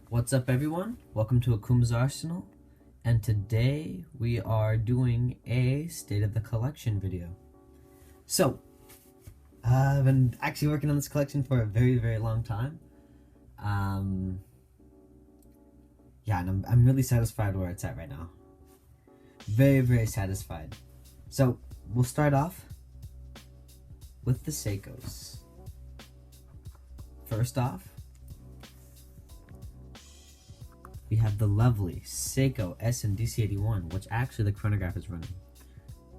What's up, everyone? Welcome to Akuma's Arsenal, and today we are doing a State of the Collection video. So, I've been actually working on this collection for a very, very long time. Yeah, and I'm really satisfied where it's at right now. Very, very satisfied. So, we'll start off with the Seikos. First off, we have the lovely Seiko SN-DC81, which actually the chronograph is running.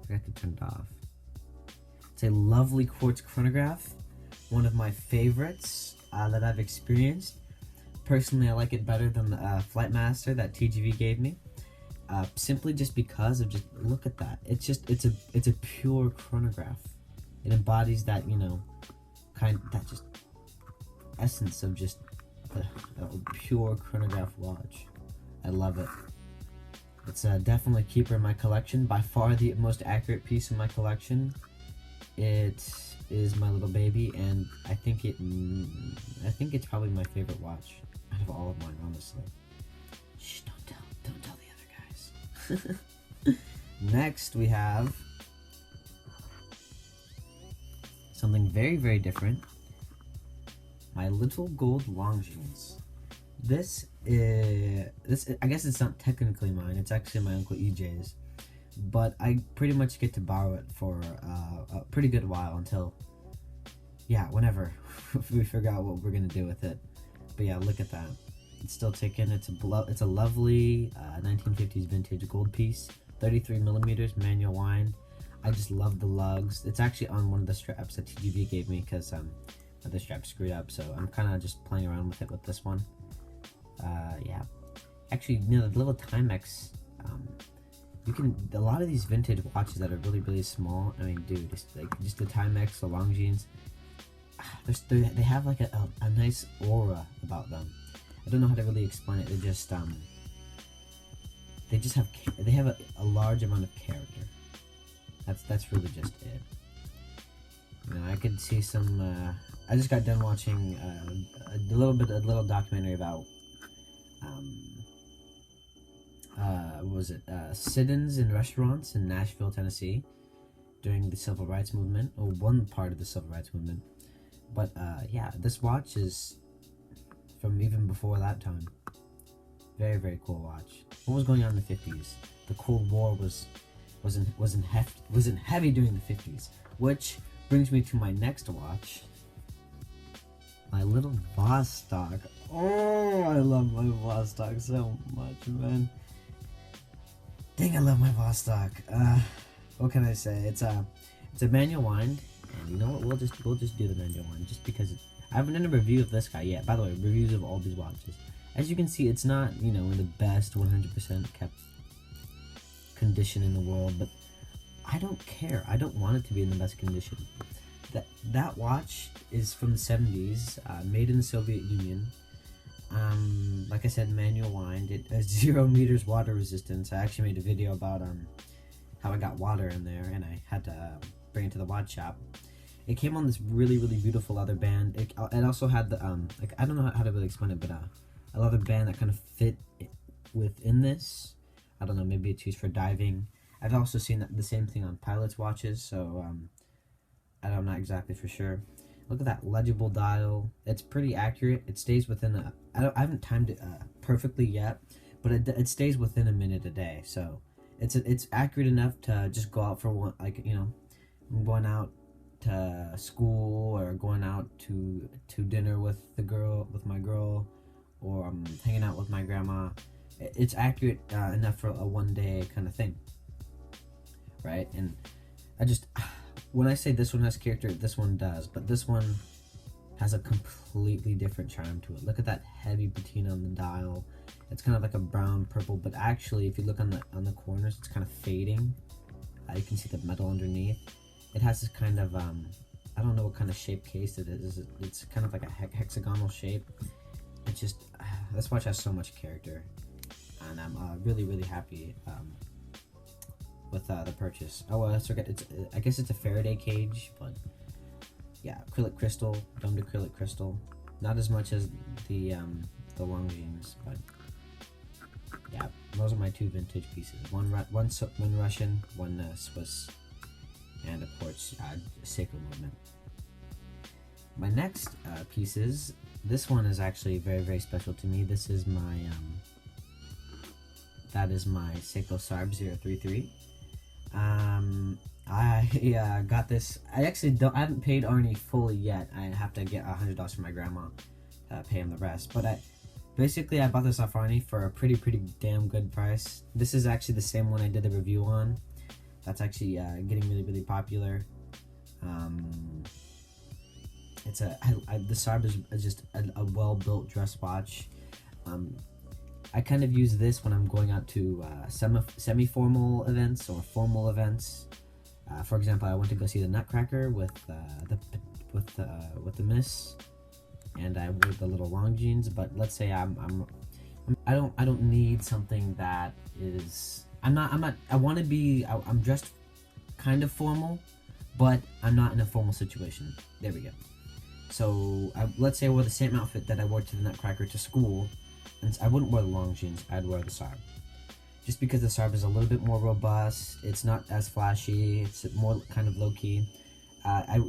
I forgot to turn it off. It's a lovely quartz chronograph, one of my favorites that I've experienced. Personally, I like it better than the Flightmaster that TGV gave me, simply just because of look at that. It's a pure chronograph. It embodies that that essence of just a pure chronograph watch. I love it. It's definitely a keeper in my collection. By far the most accurate piece in my collection. It is my little baby, and I think it's probably my favorite watch out of all of mine, honestly. Shh, don't tell the other guys. Next we have something very, very different. My little gold Longines. This I guess it's not technically mine. It's actually my Uncle EJ's, but I pretty much get to borrow it for a pretty good while until, whenever we figure out what we're gonna do with it. But yeah, look at that. It's still ticking. It's a lovely 1950s vintage gold piece, 33 millimeters, manual wind. I just love the lugs. It's actually on one of the straps that TGV gave me because the strap screwed up, so I'm kind of just playing around with it with this one. Yeah, actually, the little Timex, a lot of these vintage watches that are really, really small. I mean, dude, just the Timex, the Longines, they have like a nice aura about them. I don't know how to really explain it. They have a large amount of character. That's really just it. I could see some. I just got done watching a little documentary about what was it? Sit-ins in restaurants in Nashville, Tennessee, during the Civil Rights Movement, or one part of the Civil Rights Movement. But yeah, this watch is from even before that time. Very, very cool watch. What was going on in the 50s? The Cold War wasn't heavy during the 50s, which brings me to my next watch. My little Vostok. Oh, I love my Vostok so much, man. Dang, I love my Vostok. What can I say? It's a manual wind, and you know what? We'll just do the manual wind just because I haven't done a review of this guy yet. By the way, reviews of all these watches. As you can see, it's not in the best 100% kept condition in the world, but I don't care. I don't want it to be in the best condition. That watch is from the 70s, made in the Soviet Union. Like I said, manual wind. It has 0 meters water resistance. I actually made a video about how I got water in there, and I had to bring it to the watch shop. It came on this really, really beautiful leather band. It also had the I don't know how to really explain it, but a leather band that kind of fit within this. I don't know, maybe it's used for diving. I've also seen the same thing on pilots' watches, so I'm not exactly for sure. Look at that legible dial. It's pretty accurate. It stays within I haven't timed it perfectly yet, but it stays within a minute a day. So it's accurate enough to just go out for one, I'm going out to school or going out to dinner with my girl, or I'm hanging out with my grandma. It's accurate enough for a one day kind of thing, right? And when I say this one has character, this one does, but this one has a completely different charm to it. Look at that heavy patina on the dial. It's kind of like a brown purple, but actually, if you look on the corners, it's kind of fading. You can see the metal underneath. It has this kind of I don't know what kind of shape case it is. It's kind of like a hexagonal shape. It's just this watch has so much character, and I'm really, really happy with the purchase. Oh well, I guess it's a Faraday cage, but yeah, acrylic crystal, domed acrylic crystal. Not as much as the the Longines, but yeah, those are my 2 vintage pieces. One Russian, one Swiss, and of course Seiko movement. My next pieces, this one is actually very, very special to me. This is my that is my Seiko Sarbs 033. I got this. I haven't paid Arnie fully yet. I have to get $100 from my grandma to pay him the rest. But I bought this off Arnie for a pretty damn good price. This is actually the same one I did the review on. That's actually getting really popular. It's the Sarb is just a well-built dress watch. I kind of use this when I'm going out to semi-formal events or formal events. For example, I went to go see the Nutcracker with the Miss, and I wore the little Longines. But let's say I don't need something that is. I'm dressed kind of formal, but I'm not in a formal situation. There we go. So let's say I wore the same outfit that I wore to the Nutcracker to school, and I wouldn't wear the Longines. I'd wear the Sarb. Just because the Sarb is a little bit more robust, it's not as flashy, it's more kind of low key. I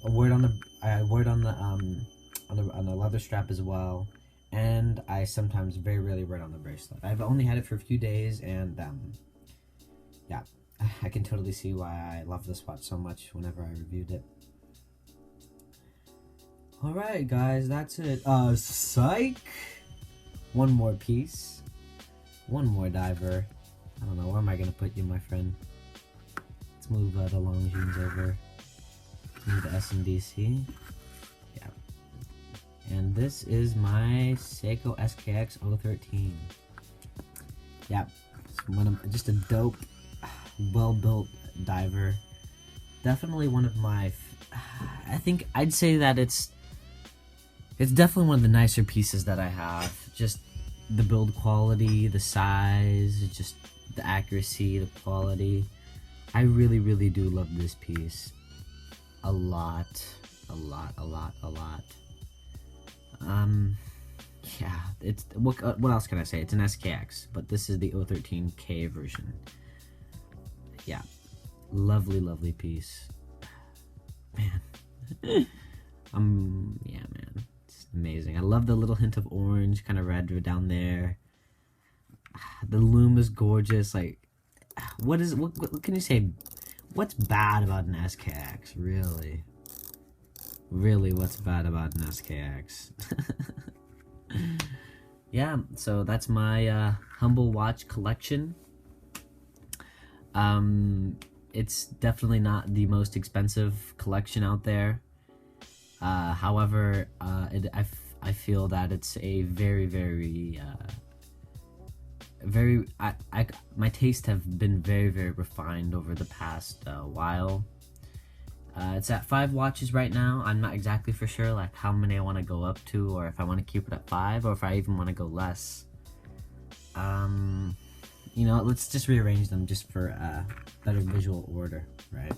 wear it on the leather strap as well, and I sometimes very rarely wear it on the bracelet. I've only had it for a few days, and yeah, I can totally see why I love this watch so much whenever I reviewed it. Alright guys, that's it. Psych! One more piece. One more diver. I don't know, where am I gonna put you, my friend? Let's move the Longines over. Move the SMDC. Yeah. And this is my Seiko SKX 013. Yeah. Just a dope, well-built diver. Definitely one of my... I think I'd say that it's definitely one of the nicer pieces that I have. Just the build quality, the size, just the accuracy, the quality. I really do love this piece. A lot. Yeah, it's what else can I say? It's an SKX, but this is the 013K version. Yeah, lovely piece. Man. Yeah, man, it's amazing. I love the little hint of orange, kind of red down there. The loom is gorgeous. Like, what can you say? What's bad about an SKX? Really, what's bad about an SKX? Yeah, so that's my humble watch collection. It's definitely not the most expensive collection out there. However, I feel that it's a my tastes have been very refined over the past while. It's at 5 watches right now. I'm not exactly for sure like how many I want to go up to, or if I want to keep it at 5, or if I even want to go less. You know, let's just rearrange them just for better visual order, right?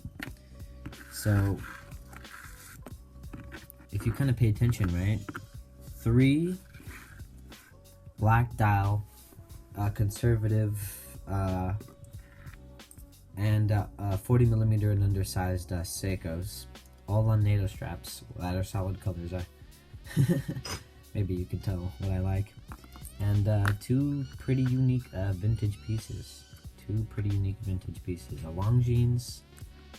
So if you kind of pay attention, right? 3 black dial, conservative, and 40mm and undersized Seikos, all on NATO straps that are solid colors. Maybe you can tell what I like. And 2 pretty unique vintage pieces. 2 pretty unique vintage pieces. A Longines,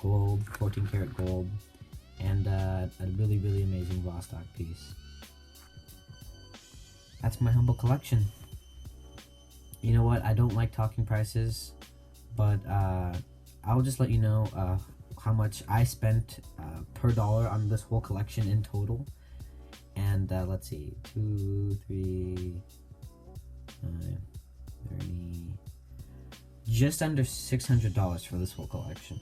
gold, 14 karat gold, and a really amazing raw stock piece. That's my humble collection. You know what? I don't like talking prices, but I'll just let you know how much I spent per dollar on this whole collection in total. And let's see, 2, 3, 9, 30, just under $600 for this whole collection.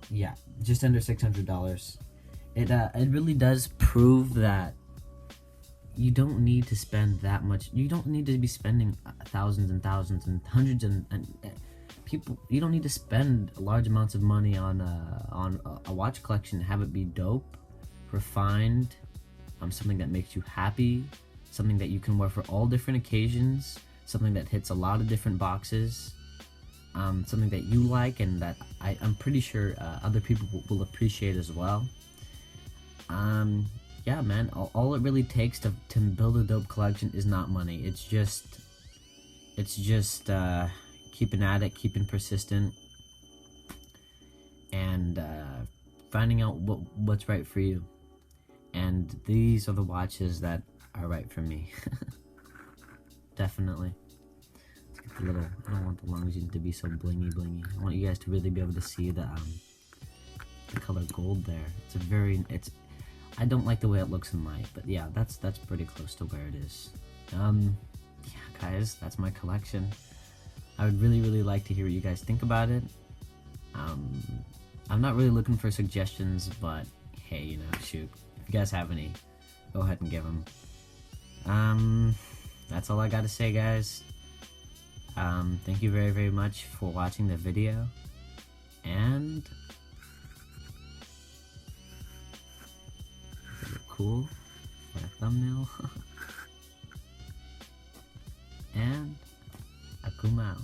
Yeah, just under $600. It really does prove that you don't need to spend that much. You don't need to be spending thousands and thousands and hundreds and people. You don't need to spend large amounts of money on a watch collection. Have it be dope, refined, something that makes you happy, something that you can wear for all different occasions, something that hits a lot of different boxes, something that you like and that I'm pretty sure other people will appreciate as well. Yeah, man, all it really takes to build a dope collection is not money. It's just keeping at it, keeping persistent, and finding out what's right for you. And these are the watches that are right for me. Definitely. Let's get the little, I don't want the Longines to be so blingy. I want you guys to really be able to see the color gold there. I don't like the way it looks in light, but yeah, that's pretty close to where it is. Yeah, guys, that's my collection. I would really like to hear what you guys think about it. I'm not really looking for suggestions, but hey, you know, shoot, if you guys have any, go ahead and give them. That's all I gotta say, guys. Thank you very much for watching the video, and cool for a thumbnail. And Akuma out.